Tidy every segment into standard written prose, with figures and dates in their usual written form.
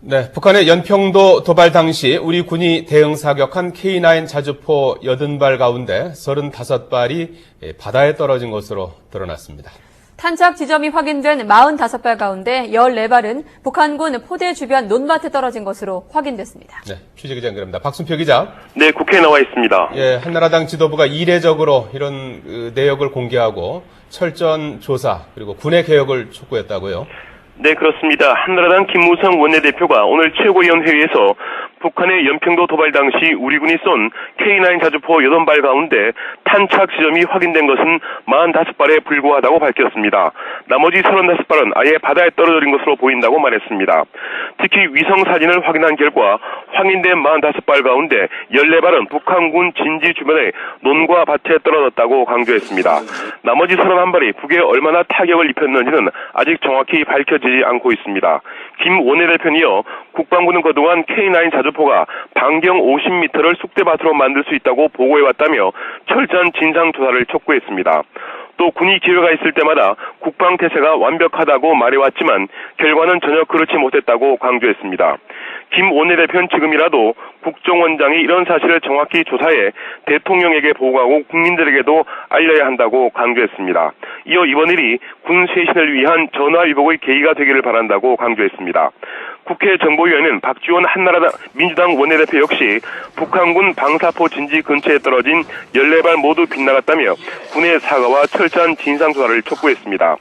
네, 북한의 연평도 도발 당시 우리 군이 대응 사격한 K9 자주포 80발 가운데 35발이 바다에 떨어진 것으로 드러났습니다. 탄착 지점이 확인된 45발 가운데 14발은 북한군 포대 주변 논밭에 떨어진 것으로 확인됐습니다. 네, 취재기자 연결합니다. 박순표 기자. 네, 국회에 나와 있습니다. 예, 한나라당 지도부가 이례적으로 이런 내역을 공개하고 철저한 조사 그리고 군의 개혁을 촉구했다고요. 네, 그렇습니다. 한나라당 김무성 원내대표가 오늘 최고위원회의에서 북한의 연평도 도발 당시 우리 군이 쏜 K9 자주포 80발 가운데 탄착 지점이 확인된 것은 45발에 불과하다고 밝혔습니다. 나머지 35발은 아예 바다에 떨어진 것으로 보인다고 말했습니다. 특히 위성 사진을 확인한 결과 확인된 45발 가운데 14발은 북한군 진지 주변의 논과 밭에 떨어졌다고 강조했습니다. 나머지 31발이 북에 얼마나 타격을 입혔는지는 아직 정확히 밝혀지지 않고 있습니다. 김 원내대표는 이어 국방부는 그동안 K9 자주포가 반경 50m를 쑥대밭으로 만들 수 있다고 보고해왔다며 철저한 진상조사를 촉구했습니다. 또 군이 기회가 있을 때마다 국방태세가 완벽하다고 말해왔지만 결과는 전혀 그렇지 못했다고 강조했습니다. 김 원내대표는 지금이라도 국정원장이 이런 사실을 정확히 조사해 대통령에게 보고하고 국민들에게도 알려야 한다고 강조했습니다. 이어 이번 일이 군 쇄신을 위한 전화위복의 계기가 되기를 바란다고 강조했습니다. 국회 정보위원회는 박지원 한나라당 민주당 원내대표 역시 북한군 방사포 진지 근처에 떨어진 14발 모두 빗나갔다며 군의 사과와 철저한 진상조사를 촉구했습니다.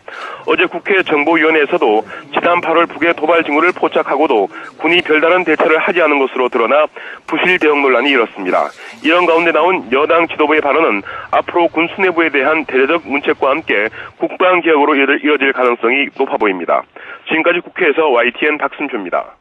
어제 국회 정보위원회에서도 지난 8월 북의 도발 징후를 포착하고도 군이 별다른 대처를 하지 않은 것으로 드러나 부실 대응 논란이 일었습니다. 이런 가운데 나온 여당 지도부의 발언은 앞으로 군 수뇌부에 대한 대대적 문책과 함께 국방개혁으로 이어질 가능성이 높아 보입니다. 지금까지 국회에서 YTN 박순표입니다.